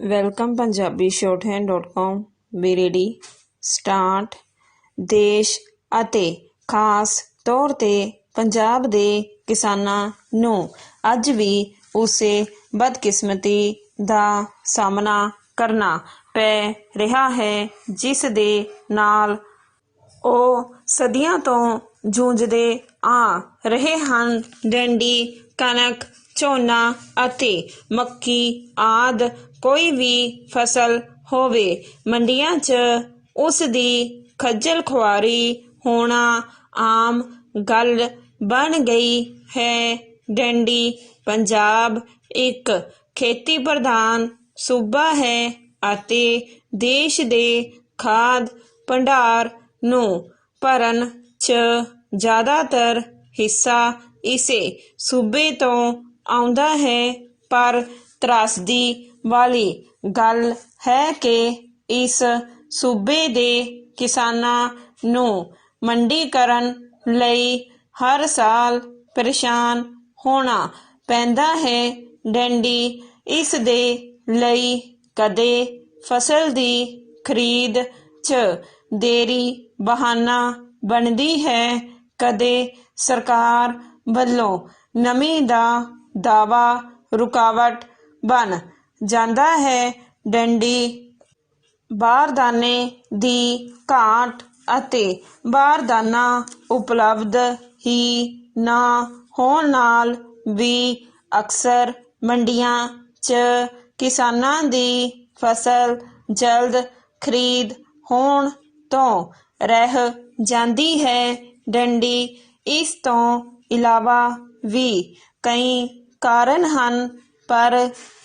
Welcome Punjabi shorthand.com B ready start. ਦੇਸ਼ ਅਤੇ ਖਾਸ ਤੌਰ 'ਤੇ ਪੰਜਾਬ ਦੇ ਕਿਸਾਨਾਂ ਨੂੰ ਅੱਜ ਵੀ ਉਸੇ ਬਦਕਿਸਮਤੀ ਦਾ ਸਾਹਮਣਾ ਕਰਨਾ ਪੈ ਰਿਹਾ ਹੈ ਜਿਸ ਦੇ ਨਾਲ ਉਹ ਸਦੀਆਂ ਤੋਂ ਜੂਝਦੇ ਆ ਰਹੇ ਹਨ। ਡੈਂਡੀ, ਕਣਕ, ਝੋਨਾ ਅਤੇ ਮੱਕੀ ਆਦਿ ਕੋਈ ਵੀ ਫਸਲ ਹੋਵੇ, ਮੰਡੀਆਂ 'ਚ ਉਸ ਦੀ ਖੱਜਲ ਖੁਆਰੀ ਹੋਣਾ ਆਮ ਗੱਲ ਬਣ ਗਈ ਹੈ। ਡੈਂਡੀ ਪੰਜਾਬ ਇੱਕ ਖੇਤੀ ਪ੍ਰਧਾਨ ਸੂਬਾ ਹੈ ਅਤੇ ਦੇਸ਼ ਦੇ ਖਾਦ ਭੰਡਾਰ ਨੂੰ ਭਰਨ 'ਚ ਜ਼ਿਆਦਾਤਰ ਹਿੱਸਾ ਇਸੇ ਸੂਬੇ ਤੋਂ ਆਉਂਦਾ ਹੈ। ਪਰ ਤਰਾਸਦੀ ਵਾਲੀ ਗੱਲ ਹੈ ਕਿ ਇਸ ਸੂਬੇ ਦੇ ਕਿਸਾਨਾਂ ਨੂੰ ਮੰਡੀਕਰਨ ਲਈ ਹਰ ਸਾਲ ਪਰੇਸ਼ਾਨ ਹੋਣਾ ਪੈਂਦਾ ਹੈ। ਡੈਂਡੀ ਇਸ ਦੇ ਲਈ ਕਦੇ ਫਸਲ ਦੀ ਖਰੀਦ 'ਚ ਦੇਰੀ ਬਹਾਨਾ ਬਣਦੀ ਹੈ, ਕਦੇ ਸਰਕਾਰ ਵੱਲੋਂ ਨਮੀ ਦਾ ਦਾਅਵਾ ਰੁਕਾਵਟ ਬਣ ਜਾਂਦਾ ਹੈ। ਡੈਂਡੀ ਬਾਰਦਾਨੇ ਦੀ ਘਾਟ ਅਤੇ ਬਾਰਦਾਨਾ ਉਪਲਬਧ ਹੀ ਨਾ ਹੋਣ ਨਾਲ ਵੀ ਅਕਸਰ ਮੰਡੀਆਂ 'ਚ ਕਿਸਾਨਾਂ ਦੀ ਫਸਲ ਜਲਦ ਖਰੀਦ ਹੋਣ ਤੋਂ ਰਹਿ ਜਾਂਦੀ ਹੈ। ਡੈਂਡੀ ਇਸ ਤੋਂ ਇਲਾਵਾ ਵੀ ਕਈ ਕਾਰਨ ਹਨ, ਪਰ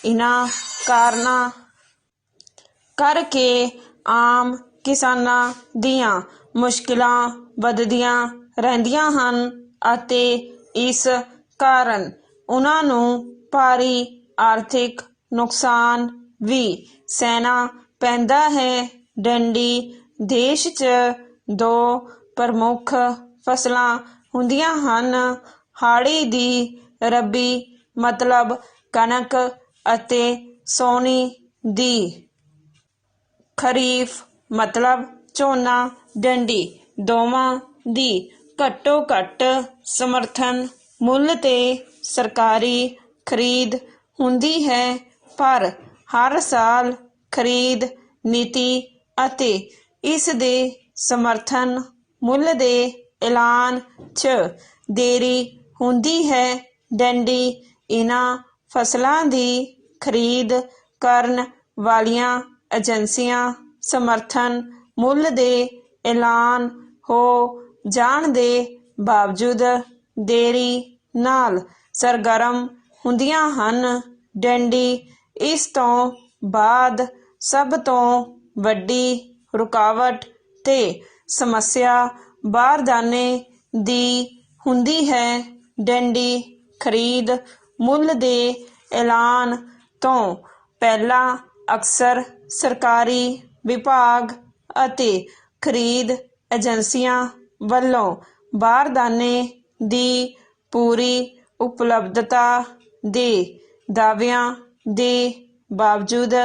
ਇਹਨਾਂ ਕਾਰਨਾਂ ਕਰਕੇ ਆਮ ਕਿਸਾਨਾਂ ਦੀਆਂ ਮੁਸ਼ਕਿਲਾਂ ਵੱਧਦੀਆਂ ਰਹਿੰਦੀਆਂ ਹਨ ਅਤੇ ਇਸ ਕਾਰਨ ਉਹਨਾਂ ਨੂੰ ਭਾਰੀ ਆਰਥਿਕ ਨੁਕਸਾਨ ਵੀ ਸਹਿਣਾ ਪੈਂਦਾ ਹੈ। ਡੈਂਡੀ ਦੇਸ਼ 'ਚ ਦੋ ਪ੍ਰਮੁੱਖ ਫਸਲਾਂ ਹੁੰਦੀਆਂ ਹਨ, ਹਾੜੀ ਦੀ ਰਬੀ ਮਤਲਬ ਕਣਕ ਅਤੇ ਸੌਣੀ ਦੀ ਖਰੀਫ ਮਤਲਬ ਝੋਨਾ। ਡੈਂਡੀ ਦੋਵਾਂ ਦੀ ਘੱਟੋ ਘੱਟ ਸਮਰਥਨ ਮੁੱਲ 'ਤੇ ਸਰਕਾਰੀ ਖਰੀਦ ਹੁੰਦੀ ਹੈ, ਪਰ ਹਰ ਸਾਲ ਖਰੀਦ ਨੀਤੀ ਅਤੇ ਇਸ ਦੇ ਸਮਰਥਨ ਮੁੱਲ ਦੇ ਐਲਾਨ 'ਚ ਦੇਰੀ ਹੁੰਦੀ ਹੈ। ਡੈਂਡੀ ਇਹਨਾਂ ਫਸਲਾਂ ਦੀ ਖਰੀਦ ਕਰਨ ਵਾਲੀਆਂ ਏਜੰਸੀਆਂ ਸਮਰਥਨ ਮੁੱਲ ਦੇ ਐਲਾਨ ਹੋ ਜਾਣ ਦੇ ਬਾਵਜੂਦ ਦੇਰੀ ਨਾਲ ਸਰਗਰਮ ਹੁੰਦੀਆਂ ਹਨ। ਡੈਂਡੀ ਇਸ ਤੋਂ ਬਾਅਦ ਸਭ ਤੋਂ ਵੱਡੀ ਰੁਕਾਵਟ ਤੇ ਸਮੱਸਿਆ ਬਾਰਦਾਨੇ ਦੀ ਹੁੰਦੀ ਹੈ। ਡੈਂਡੀ ਖਰੀਦ ਮੁੱਲ ਦੇ ਐਲਾਨ ਤੋਂ ਪਹਿਲਾਂ ਅਕਸਰ ਸਰਕਾਰੀ ਵਿਭਾਗ ਅਤੇ ਖਰੀਦ ਏਜੰਸੀਆਂ ਵੱਲੋਂ ਬਾਰਦਾਨੇ ਦੀ ਪੂਰੀ ਉਪਲਬਧਤਾ ਦੇ ਦਾਅਵਿਆਂ ਦੇ ਬਾਵਜੂਦ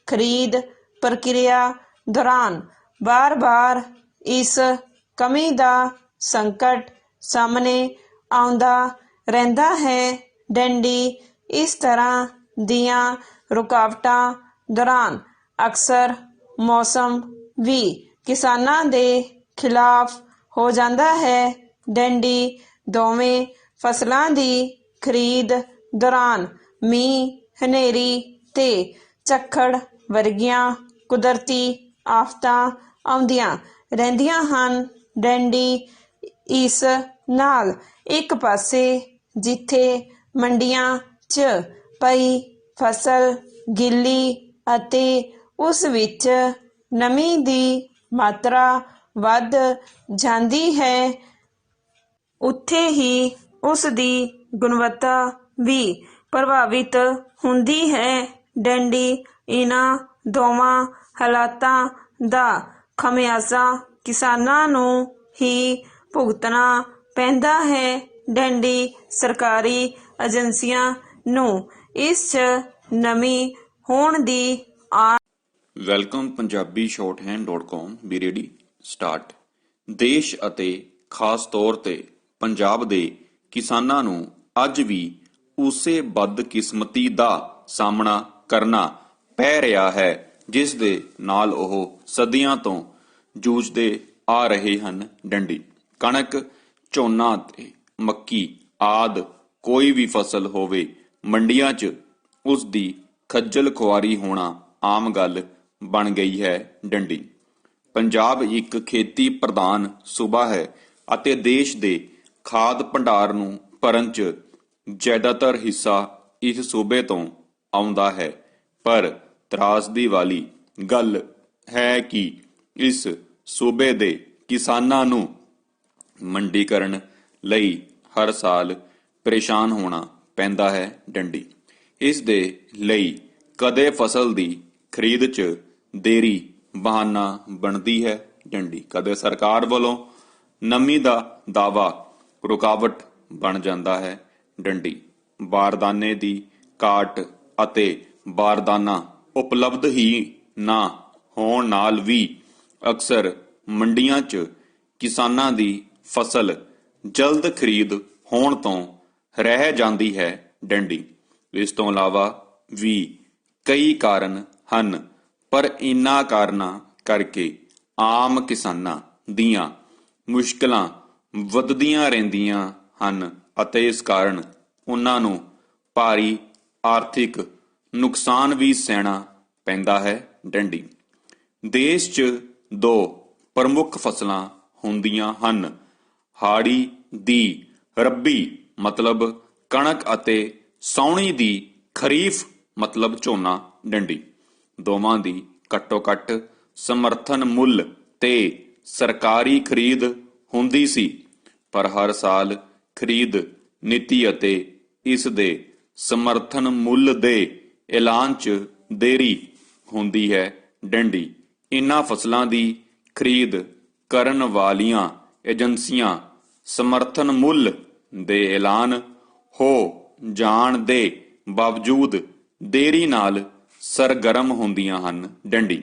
ਖਰੀਦ ਪ੍ਰਕਿਰਿਆ ਦੌਰਾਨ ਵਾਰ-ਵਾਰ ਇਸ ਕਮੀ ਦਾ ਸੰਕਟ ਸਾਹਮਣੇ ਆਉਂਦਾ ਰਹਿੰਦਾ ਹੈ। ਡੈਂਡੀ ਇਸ ਤਰ੍ਹਾਂ ਦੀਆਂ ਰੁਕਾਵਟਾਂ ਦੌਰਾਨ ਅਕਸਰ ਮੌਸਮ ਵੀ ਕਿਸਾਨਾਂ ਦੇ ਖਿਲਾਫ ਹੋ ਜਾਂਦਾ ਹੈ। ਡੈਂਡੀ ਦੋਵੇਂ ਫਸਲਾਂ ਦੀ ਖਰੀਦ ਦੌਰਾਨ ਮੀਂਹ, ਹਨੇਰੀ ਤੇ ਝੱਖੜ ਵਰਗੀਆਂ ਕੁਦਰਤੀ ਆਫਤਾਂ ਆਉਂਦੀਆਂ ਰਹਿੰਦੀਆਂ ਹਨ। ਡੈਂਡੀ ਇਸ ਨਾਲ ਇੱਕ ਪਾਸੇ ਜਿੱਥੇ ਮੰਡੀਆਂ 'ਚ ਪਈ ਫਸਲ ਗਿੱਲੀ ਅਤੇ ਉਸ ਵਿੱਚ ਨਮੀ ਦੀ ਮਾਤਰਾ ਵੱਧ ਜਾਂਦੀ ਹੈ, ਉੱਥੇ ਹੀ ਉਸ ਦੀ ਗੁਣਵੱਤਾ ਵੀ ਪ੍ਰਭਾਵਿਤ ਹੁੰਦੀ ਹੈ। ਡੈਂਡੀ ਇਹਨਾਂ ਦੋਵਾਂ ਹਾਲਾਤਾਂ ਦਾ ਖਮਿਆਜ਼ਾ ਕਿਸਾਨਾਂ ਨੂੰ ਹੀ ਭੁਗਤਣਾ ਪੈਂਦਾ ਹੈ। ਡੈਂਡੀ ਸਰਕਾਰੀ ਏਜੰਸੀਆਂ ਨੂੰ ਇਸ 'ਚ ਨਮੀ ਹੋਣ ਦੀ ਆ welcome Punjabi shorthand.com B ready start. ਦੇਸ਼ ਅਤੇ ਖਾਸ ਤੌਰ ਤੇ ਪੰਜਾਬ ਦੇ ਕਿਸਾਨਾਂ ਨੂੰ ਅੱਜ ਵੀ ਉਸੇ ਬਦਕਿਸਮਤੀ ਦਾ ਸਾਹਮਣਾ ਕਰਨਾ ਪੈ ਰਿਹਾ ਹੈ ਜਿਸ ਦੇ ਨਾਲ ਉਹ ਸਦੀਆਂ ਤੋਂ ਜੂਝਦੇ ਆ ਰਹੇ ਹਨ। ਡੰਡੀ, ਕਣਕ, ਝੋਨਾ ਤੇ ਮੱਕੀ ਆਦਿ ਕੋਈ ਵੀ ਫਸਲ ਹੋਵੇ, ਮੰਡੀਆਂ 'ਚ ਉਸ ਦੀ ਖੱਜਲ ਖੁਆਰੀ ਹੋਣਾ ਆਮ ਗੱਲ ਬਣ ਗਈ ਹੈ। ਡੰਡੀ, ਪੰਜਾਬ ਇੱਕ ਖੇਤੀ ਪ੍ਰਧਾਨ ਸੂਬਾ ਹੈ ਅਤੇ ਦੇਸ਼ ਦੇ ਖਾਦ ਭੰਡਾਰ ਨੂੰ ਭਰਨ 'ਚ ਜ਼ਿਆਦਾਤਰ ਹਿੱਸਾ ਇਸ ਸੂਬੇ ਤੋਂ ਆਉਂਦਾ ਹੈ। ਪਰ ਤਰਾਸਦੀ ਵਾਲੀ ਗੱਲ ਹੈ ਕਿ ਇਸ ਸੂਬੇ ਦੇ ਕਿਸਾਨਾਂ ਨੂੰ ਮੰਡੀਕਰਨ ਲਈ ਹਰ ਸਾਲ ਪਰੇਸ਼ਾਨ ਹੋਣਾ ਪੈਂਦਾ ਹੈ। ਡੰਡੀ, ਇਸ ਦੇ ਲਈ ਕਦੇ ਫਸਲ ਦੀ ਖਰੀਦ 'ਚ ਦੇਰੀ ਬਹਾਨਾ ਬਣਦੀ ਹੈ। ਡੰਡੀ, ਕਦੇ ਸਰਕਾਰ ਵੱਲੋਂ ਨਮੀ ਦਾ ਦਾਅਵਾ ਰੁਕਾਵਟ ਬਣ ਜਾਂਦਾ ਹੈ। ਡੰਡੀ, ਬਾਰਦਾਨੇ ਦੀ ਘਾਟ ਅਤੇ ਬਾਰਦਾਨਾ ਉਪਲਬਧ ਹੀ ਨਾ ਹੋਣ ਨਾਲ ਵੀ ਅਕਸਰ ਮੰਡੀਆਂ 'ਚ ਕਿਸਾਨਾਂ ਦੀ ਫਸਲ ਜਲਦ ਖਰੀਦ ਹੋਣ ਤੋਂ ਰਹਿ ਜਾਂਦੀ ਹੈ। ਡੰਡੀ, ਇਸ ਤੋਂ ਇਲਾਵਾ ਵੀ ਕਈ ਕਾਰਨ ਹਨ, ਪਰ ਇਨ੍ਹਾਂ ਕਾਰਨਾਂ ਕਰਕੇ ਆਮ ਕਿਸਾਨਾਂ ਦੀਆਂ ਮੁਸ਼ਕਲਾਂ ਵੱਧਦੀਆਂ ਰਹਿੰਦੀਆਂ ਹਨ ਅਤੇ ਇਸ ਕਾਰਨ ਉਹਨਾਂ ਨੂੰ ਭਾਰੀ ਆਰਥਿਕ ਨੁਕਸਾਨ ਵੀ ਸਹਿਣਾ ਪੈਂਦਾ ਹੈ। ਡੰਡੀ, ਦੇਸ਼ 'ਚ ਦੋ ਪ੍ਰਮੁੱਖ ਫਸਲਾਂ ਹੁੰਦੀਆਂ ਹਨ, ਹਾੜੀ ਦੀ ਰੱਬੀ ਮਤਲਬ ਕਣਕ ਅਤੇ ਸਾਉਣੀ ਦੀ ਖਰੀਫ ਮਤਲਬ ਝੋਨਾ। ਡੰਡੀ, ਦੋਵਾਂ ਦੀ ਘੱਟੋ ਘੱਟ ਸਮਰਥਨ ਮੁੱਲ ਤੇ ਸਰਕਾਰੀ ਖਰੀਦ ਹੁੰਦੀ ਸੀ, ਪਰ ਹਰ ਸਾਲ ਖਰੀਦ ਨੀਤੀ ਅਤੇ ਇਸ ਦੇ ਸਮਰਥਨ ਮੁੱਲ ਦੇ ਐਲਾਨ 'ਚ ਦੇਰੀ ਹੁੰਦੀ ਹੈ। ਡੰਡੀ, ਇਨ੍ਹਾਂ ਫਸਲਾਂ ਦੀ ਖਰੀਦ ਕਰਨ ਵਾਲੀਆਂ ਏਜੰਸੀਆਂ ਸਮਰਥਨ ਮੁੱਲ ਦੇ ਐਲਾਨ ਹੋ ਜਾਣ ਦੇ ਬਾਵਜੂਦ ਦੇਰੀ ਨਾਲ ਸਰਗਰਮ ਹੁੰਦੀਆਂ ਹਨ। ਡੰਡੀ,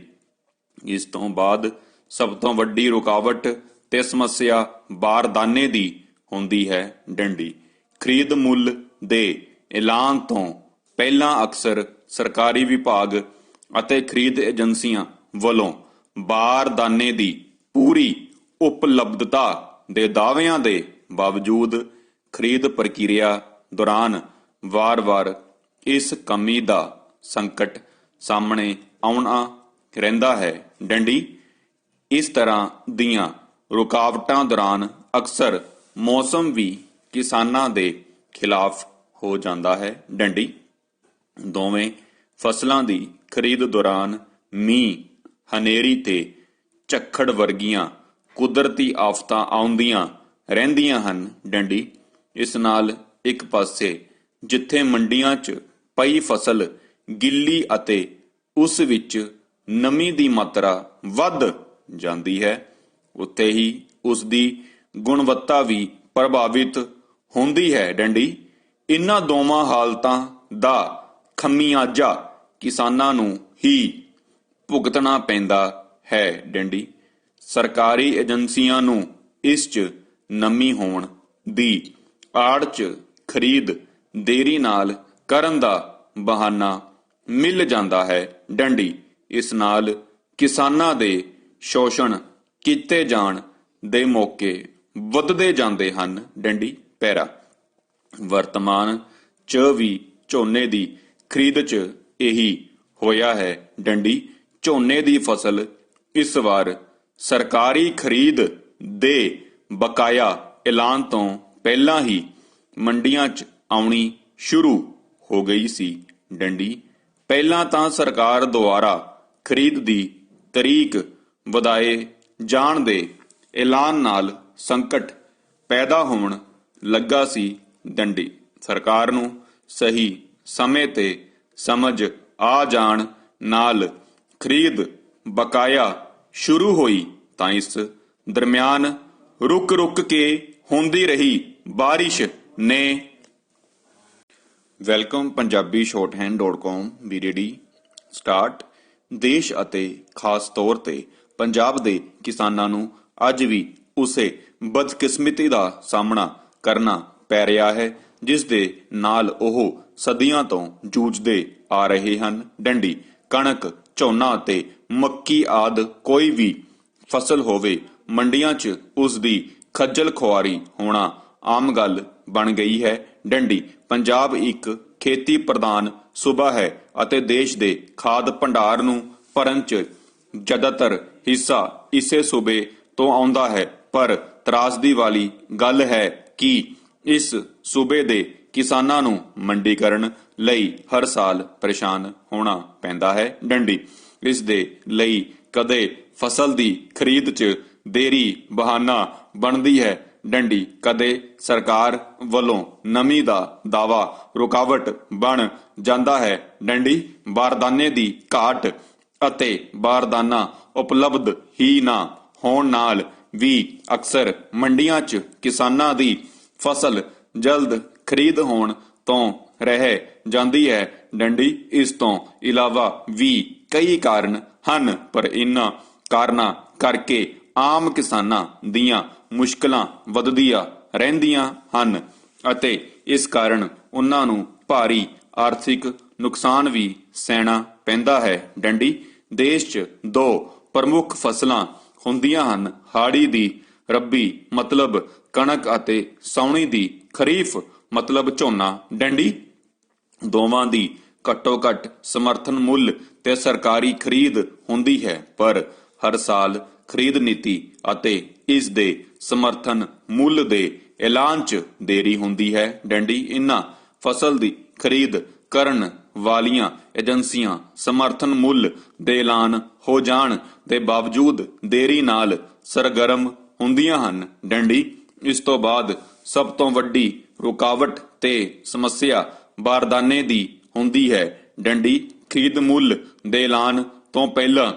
ਇਸ ਤੋਂ ਬਾਅਦ ਸਭ ਤੋਂ ਵੱਡੀ ਰੁਕਾਵਟ ਤੇ ਸਮੱਸਿਆ ਬਾਰਦਾਨੇ ਦੀ ਹੁੰਦੀ ਹੈ। ਡੰਡੀ, ਖਰੀਦ ਮੁੱਲ ਦੇ ਐਲਾਨ ਤੋਂ ਪਹਿਲਾਂ ਅਕਸਰ ਸਰਕਾਰੀ ਵਿਭਾਗ ਅਤੇ ਖਰੀਦ ਏਜੰਸੀਆਂ ਵੱਲੋਂ ਬਾਰਦਾਨੇ ਦੀ ਪੂਰੀ ਉਪਲਬਧਤਾ ਦੇ ਦਾਅਵਿਆਂ ਦੇ ਬਾਵਜੂਦ ਖਰੀਦ ਪ੍ਰਕਿਰਿਆ ਦੌਰਾਨ ਵਾਰ-ਵਾਰ ਇਸ ਕਮੀ ਦਾ ਸੰਕਟ ਸਾਹਮਣੇ ਆਉਣਾ ਰਹਿੰਦਾ ਹੈ। ਡੰਡੀ, ਇਸ ਤਰ੍ਹਾਂ ਦੀਆਂ ਰੁਕਾਵਟਾਂ ਦੌਰਾਨ ਅਕਸਰ ਮੌਸਮ ਵੀ ਕਿਸਾਨਾਂ ਦੇ ਖਿਲਾਫ ਹੋ ਜਾਂਦਾ ਹੈ। ਡੰਡੀ, ਦੋਵੇਂ ਫਸਲਾਂ ਦੀ ਖਰੀਦ ਦੌਰਾਨ ਮੀਂਹ, ਹਨੇਰੀ ਤੇ ਝੱਖੜ ਵਰਗੀਆਂ ਕੁਦਰਤੀ ਆਫਤਾਂ ਆਉਂਦੀਆਂ ਰਹਿੰਦੀਆਂ ਹਨ। ਡੰਡੀ, ਇਸ ਨਾਲ ਇੱਕ ਪਾਸੇ ਜਿੱਥੇ ਮੰਡੀਆਂ 'ਚ ਪਈ ਫਸਲ ਗਿੱਲੀ ਅਤੇ ਉਸ ਵਿੱਚ ਨਮੀ ਦੀ ਮਾਤਰਾ ਵੱਧ ਜਾਂਦੀ ਹੈ, ਉੱਥੇ ਹੀ ਉਸ ਦੀ ਗੁਣਵੱਤਾ ਵੀ ਪ੍ਰਭਾਵਿਤ ਹੁੰਦੀ ਹੈ। ਡੰਡੀ, ਇਨ੍ਹਾਂ ਦੋਵਾਂ ਹਾਲਤਾਂ ਦਾ ਖਮਿਆਜਾ ਕਿਸਾਨਾਂ ਨੂੰ ਹੀ ਭੁਗਤਣਾ ਪੈਂਦਾ ਹੈ। ਡੰਡੀ, ਸਰਕਾਰੀ ਏਜੰਸੀਆਂ ਨੂੰ ਇਸ 'ਚ ਨਮੀ ਹੋਣ ਦੀ ਆੜ 'ਚ ਖਰੀਦ ਦੇਰੀ ਨਾਲ ਕਰਨ ਦਾ ਬਹਾਨਾ ਮਿਲ ਜਾਂਦਾ ਹੈ। ਡੰਡੀ, ਇਸ ਨਾਲ ਕਿਸਾਨਾਂ ਦੇ ਸ਼ੋਸ਼ਣ ਕੀਤੇ ਜਾਣ ਦੇ ਮੌਕੇ ਵੱਧਦੇ ਜਾਂਦੇ ਹਨ। ਡੰਡੀ, ਪੈਰਾ, ਵਰਤਮਾਨ 'ਚ ਵੀ ਝੋਨੇ ਦੀ ਖਰੀਦ 'ਚ ਇਹੀ ਹੋਇਆ ਹੈ। ਡੰਡੀ, ਝੋਨੇ ਦੀ ਫਸਲ ਇਸ ਵਾਰ ਸਰਕਾਰੀ ਖਰੀਦ ਦੇ ਬਕਾਇਆ ਐਲਾਨ ਤੋਂ ਪਹਿਲਾਂ ਹੀ ਮੰਡੀਆਂ 'ਚ ਆਉਣੀ ਸ਼ੁਰੂ ਹੋ ਗਈ ਸੀ। ਡੰਡੀ, ਪਹਿਲਾਂ ਤਾਂ ਸਰਕਾਰ ਦੁਆਰਾ ਖਰੀਦ ਦੀ ਤਰੀਕ ਵਧਾਏ ਜਾਣ ਦੇ ਐਲਾਨ ਨਾਲ ਸੰਕਟ ਪੈਦਾ ਹੋਣ ਲੱਗਾ ਸੀ। ਡੰਡੀ, ਸਰਕਾਰ ਨੂੰ ਸਹੀ ਸਮੇਂ ਤੇ ਸਮਝ ਆ ਜਾਣ ਨਾਲ ਖਰੀਦ ਬਕਾਇਆ ਸ਼ੁਰੂ ਹੋਈ ਤਾਂ ਇਸ ਦਰਮਿਆਨ ਰੁਕ ਕੇ ਹੁੰਦੀ ਰਹੀ ਬਾਰਿਸ਼ ਨੇ welcome Punjabi shorthand.com B ready start. ਦੇਸ਼ ਅਤੇ ਖਾਸ ਤੌਰ ਤੇ ਪੰਜਾਬ ਦੇ ਕਿਸਾਨਾਂ ਨੂੰ ਅੱਜ ਵੀ ਉਸੇ ਬਦਕਿਸਮਤੀ ਦਾ ਸਾਹਮਣਾ ਕਰਨਾ ਪੈ ਰਿਹਾ ਹੈ ਜਿਸ ਦੇ ਨਾਲ ਉਹ ਸਦੀਆਂ ਤੋਂ ਜੂਝਦੇ ਆ ਰਹੇ ਹਨ। ਡੰਡੀ, ਕਣਕ, ਝੋਨਾ ਅਤੇ ਮੱਕੀ ਆਦਿ ਕੋਈ ਵੀ ਫਸਲ ਹੋਵੇ, ਮੰਡੀਆਂ 'ਚ ਉਸ ਦੀ ਖੱਜਲ ਖੁਆਰੀ ਹੋਣਾ ਆਮ ਗੱਲ ਬਣ ਗਈ ਹੈ। ਡੰਡੀ, ਪੰਜਾਬ ਇੱਕ ਖੇਤੀ ਪ੍ਰਧਾਨ ਸੂਬਾ ਹੈ ਅਤੇ ਦੇਸ਼ ਦੇ ਖਾਦ ਭੰਡਾਰ ਨੂੰ ਭਰਨ 'ਚ ਜ਼ਿਆਦਾਤਰ ਹਿੱਸਾ ਇਸੇ ਸੂਬੇ ਤੋਂ ਆਉਂਦਾ ਹੈ। ਪਰ ਤਰਾਸਦੀ ਵਾਲੀ ਗੱਲ ਹੈ ਕਿ ਇਸ ਸੂਬੇ ਦੇ ਕਿਸਾਨਾਂ ਨੂੰ ਮੰਡੀਕਰਨ ਲਈ ਹਰ ਸਾਲ ਪਰੇਸ਼ਾਨ ਹੋਣਾ ਪੈਂਦਾ ਹੈ। ਡੰਡੀ, ਇਸ ਦੇ ਲਈ ਕਦੇ ਫਸਲ ਦੀ ਖਰੀਦ 'ਚ ਦੇਰੀ ਬਹਾਨਾ ਬਣਦੀ ਹੈ। ਡੰਡੀ, ਕਦੇ ਸਰਕਾਰ ਵੱਲੋਂ ਨਮੀ ਦਾ ਦਾਅਵਾ ਰੁਕਾਵਟ ਬਣ ਜਾਂਦਾ ਹੈ। ਡੰਡੀ, ਬਾਰਦਾਨੇ ਦੀ ਘਾਟ ਅਤੇ ਬਾਰਦਾਨਾ ਉਪਲਬਧ ਹੀ ਨਾ ਹੋਣ ਨਾਲ ਵੀ ਅਕਸਰ ਮੰਡੀਆਂ 'ਚ ਕਿਸਾਨਾਂ ਦੀ ਫਸਲ ਜਲਦ ਖਰੀਦ ਹੋਣ ਤੋਂ ਰਹਿ ਜਾਂਦੀ ਹੈ। ਡੰਡੀ, ਇਸ ਤੋਂ ਇਲਾਵਾ ਵੀ ਕਈ ਕਾਰਨ ਹਨ, ਪਰ ਇਨ੍ਹਾਂ ਕਾਰਨਾਂ ਕਰਕੇ ਆਮ ਕਿਸਾਨਾਂ ਦੀਆਂ ਮੁਸ਼ਕਲਾਂ ਵੱਧਦੀਆਂ ਰਹਿੰਦੀਆਂ ਹਨ ਅਤੇ ਇਸ ਕਾਰਨ ਉਹਨਾਂ ਨੂੰ ਭਾਰੀ ਆਰਥਿਕ ਨੁਕਸਾਨ ਵੀ ਸਹਿਣਾ ਪੈਂਦਾ ਹੈ। ਡੰਡੀ, ਦੇਸ਼ 'ਚ ਦੋ ਪ੍ਰਮੁੱਖ ਫਸਲਾਂ ਹੁੰਦੀਆਂ ਹਨ, ਹਾੜੀ ਦੀ ਰੱਬੀ ਮਤਲਬ ਕਣਕ ਅਤੇ ਸਾਉਣੀ ਦੀ ਖਰੀਫ ਮਤਲਬ ਝੋਨਾ। ਡੰਡੀ, ਦੋਵਾਂ ਦੀ ਘੱਟੋ ਘੱਟ ਸਮਰਥਨ ਮੁੱਲ ਤੇ ਸਰਕਾਰੀ ਖਰੀਦ ਹੁੰਦੀ ਹੈ, ਪਰ ਹਰ ਸਾਲ ਖਰੀਦ ਨੀਤੀ ਅਤੇ ਇਸ ਦੇ ਸਮਰਥਨ ਮੁੱਲ ਦੇ ਐਲਾਨ 'ਚ ਦੇਰੀ ਹੁੰਦੀ ਹੈ। ਡੰਡੀ, ਇਨ੍ਹਾਂ ਫਸਲ ਦੀ ਖਰੀਦ ਕਰਨ ਵਾਲੀਆਂ ਏਜੰਸੀਆਂ ਸਮਰਥਨ ਮੁੱਲ ਦੇ ਐਲਾਨ ਹੋ ਜਾਣ ਦੇ ਬਾਵਜੂਦ ਦੇਰੀ ਨਾਲ ਸਰਗਰਮ ਹੁੰਦੀਆਂ ਹਨ। ਡੰਡੀ, ਇਸ ਤੋਂ ਬਾਅਦ ਸਭ ਤੋਂ ਵੱਡੀ ਰੁਕਾਵਟ ਤੇ ਸਮੱਸਿਆ ਬਾਰਦਾਨੇ ਦੀ ਹੁੰਦੀ ਹੈ। ਡੰਡੀ, ਖਰੀਦ ਮੁੱਲ ਦੇ ਐਲਾਨ ਤੋਂ ਪਹਿਲਾਂ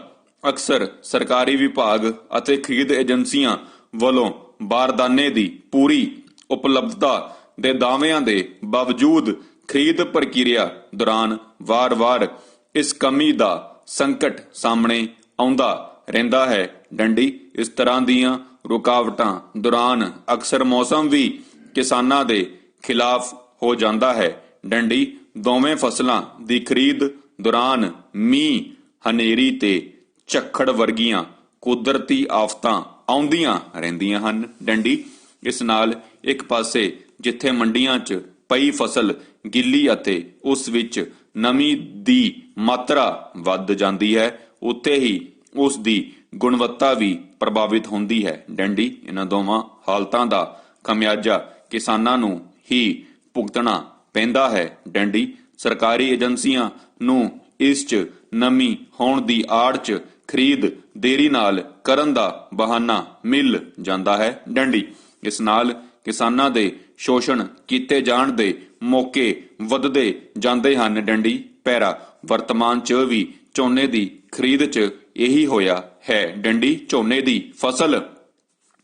ਅਕਸਰ ਸਰਕਾਰੀ ਵਿਭਾਗ ਅਤੇ ਖਰੀਦ ਏਜੰਸੀਆਂ ਵੱਲੋਂ ਬਾਰਦਾਨੇ ਦੀ ਪੂਰੀ ਉਪਲਬਧਤਾ ਦੇ ਦਾਅਵਿਆਂ ਦੇ ਬਾਵਜੂਦ ਖਰੀਦ ਪ੍ਰਕਿਰਿਆ ਦੌਰਾਨ ਵਾਰ-ਵਾਰ ਇਸ ਕਮੀ ਦਾ ਸੰਕਟ ਸਾਹਮਣੇ ਆਉਂਦਾ ਰਹਿੰਦਾ ਹੈ। ਡੰਡੀ, ਇਸ ਤਰ੍ਹਾਂ ਦੀਆਂ ਰੁਕਾਵਟਾਂ ਦੌਰਾਨ ਅਕਸਰ ਮੌਸਮ ਵੀ ਕਿਸਾਨਾਂ ਦੇ ਖਿਲਾਫ ਹੋ ਜਾਂਦਾ ਹੈ। ਡੰਡੀ, ਦੋਵੇਂ ਫਸਲਾਂ ਦੀ ਖਰੀਦ ਦੌਰਾਨ ਮੀਂਹ, ਹਨੇਰੀ ਤੇ ਝੱਖੜ ਵਰਗੀਆਂ ਕੁਦਰਤੀ ਆਫਤਾਂ ਆਉਂਦੀਆਂ ਰਹਿੰਦੀਆਂ ਹਨ। ਡੰਡੀ, ਇਸ ਨਾਲ ਇੱਕ ਪਾਸੇ ਜਿੱਥੇ ਮੰਡੀਆਂ 'ਚ ਪਈ ਫਸਲ ਗਿੱਲੀ ਅਤੇ ਉਸ ਵਿੱਚ ਨਮੀ ਦੀ ਮਾਤਰਾ ਵੱਧ ਜਾਂਦੀ ਹੈ, ਉੱਥੇ ਹੀ ਉਸ ਦੀ ਗੁਣਵੱਤਾ ਵੀ ਪ੍ਰਭਾਵਿਤ ਹੁੰਦੀ ਹੈ। ਡੰਡੀ, ਇਹਨਾਂ ਦੋਵਾਂ ਹਾਲਤਾਂ ਦਾ ਖਮਿਆਜਾ ਕਿਸਾਨਾਂ ਨੂੰ ਹੀ ਭੁਗਤਣਾ ਪੈਂਦਾ ਹੈ। ਡੰਡੀ, ਸਰਕਾਰੀ ਏਜੰਸੀਆਂ ਨੂੰ ਇਸ 'ਚ ਨਮੀ ਹੋਣ ਦੀ ਆੜ 'ਚ ਖਰੀਦ ਦੇਰੀ ਨਾਲ ਕਰਨ ਦਾ ਬਹਾਨਾ ਮਿਲ ਜਾਂਦਾ ਹੈ। ਡੰਡੀ, ਇਸ ਨਾਲ ਕਿਸਾਨਾਂ ਦੇ ਸ਼ੋਸ਼ਣ ਕੀਤੇ ਜਾਣ ਦੇ ਮੌਕੇ ਵੱਧਦੇ ਜਾਂਦੇ ਹਨ। ਡੰਡੀ, ਪੈਰਾ, ਵਰਤਮਾਨ 'ਚ ਵੀ ਝੋਨੇ ਦੀ ਖਰੀਦ 'ਚ ਇਹੀ ਹੋਇਆ ਹੈ। ਡੰਡੀ, ਝੋਨੇ ਦੀ ਫਸਲ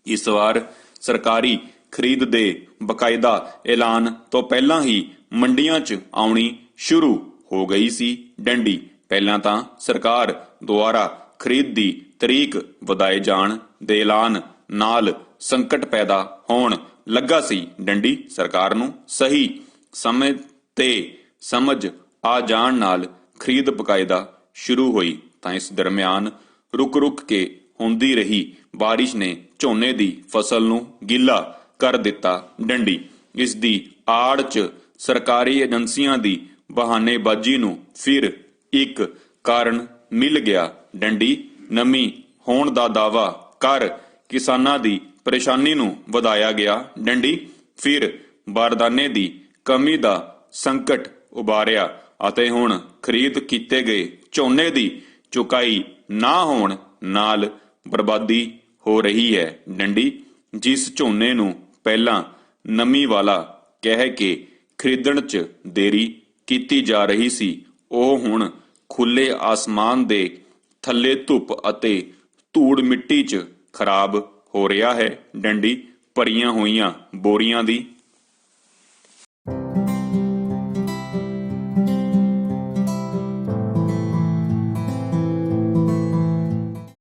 ਇਸ ਵਾਰ ਸਰਕਾਰੀ ਖਰੀਦ ਦੇ ਬਕਾਇਦਾ ਐਲਾਨ ਤੋਂ ਪਹਿਲਾਂ ਹੀ ਮੰਡੀਆਂ 'ਚ ਆਉਣੀ ਸ਼ੁਰੂ ਹੋ ਗਈ ਸੀ। ਡੰਡੀ, ਪਹਿਲਾਂ ਤਾਂ ਸਰਕਾਰ ਦੁਆਰਾ ਖਰੀਦ ਦੀ ਤਰੀਕ ਵਧਾਏ ਜਾਣ ਦੇ ਐਲਾਨ ਨਾਲ ਸੰਕਟ ਪੈਦਾ ਹੋਣ ਲੱਗਾ ਸੀ। ਡੰਡੀ, ਸਰਕਾਰ ਨੂੰ ਸਹੀ ਸਮੇਂ ਤੇ ਸਮਝ ਆ ਜਾਣ ਨਾਲ ਖਰੀਦ ਬਕਾਇਦਾ ਸ਼ੁਰੂ ਹੋਈ ਤਾਂ ਇਸ ਦਰਮਿਆਨ ਰੁਕ-ਰੁਕ ਕੇ ਹੁੰਦੀ ਰਹੀ ਬਾਰਿਸ਼ ਨੇ ਝੋਨੇ ਦੀ ਫਸਲ ਨੂੰ ਗਿੱਲਾ ਕਰ ਦਿੱਤਾ। ਡੰਡੀ, ਇਸ ਦੀ ਆੜ 'ਚ ਸਰਕਾਰੀ ਏਜੰਸੀਆਂ ਦੀ ਬਹਾਨੇਬਾਜ਼ੀ ਨੂੰ ਫਿਰ ਇੱਕ ਕਾਰਨ ਮਿਲ ਗਿਆ। ਡੰਡੀ, ਨਮੀ ਹੋਣ ਦਾ ਦਾਅਵਾ ਕਰ ਕਿਸਾਨਾਂ ਦੀ ਪਰੇਸ਼ਾਨੀ ਨੂੰ ਵਧਾਇਆ ਗਿਆ। ਡੰਡੀ, ਫਿਰ ਬਾਰਦਾਨੇ ਦੀ ਕਮੀ ਦਾ ਸੰਕਟ ਉਭਾਰਿਆ ਅਤੇ ਹੁਣ ਖਰੀਦ ਕੀਤੇ ਗਏ ਝੋਨੇ ਦੀ ਚੁਕਾਈ ਨਾ ਹੋਣ ਨਾਲ ਬਰਬਾਦੀ ਹੋ ਰਹੀ ਹੈ। ਡੰਡੀ, ਜਿਸ ਝੋਨੇ ਨੂੰ ਪਹਿਲਾਂ ਨਮੀ ਵਾਲਾ ਕਹਿ ਕੇ ਖਰੀਦਣ 'ਚ ਦੇਰੀ ਕੀਤੀ ਜਾ ਰਹੀ ਸੀ, ਉਹ ਹੁਣ ਖੁੱਲੇ ਆਸਮਾਨ ਦੇ ਥੱਲੇ ਧੁੱਪ ਅਤੇ ਧੂੜ ਮਿੱਟੀ 'ਚ ਖਰਾਬ ਹੋ ਰਿਹਾ ਹੈ। ਡੰਡੀ, ਭਰੀਆਂ ਹੋਈਆਂ ਬੋਰੀਆਂ ਦੀ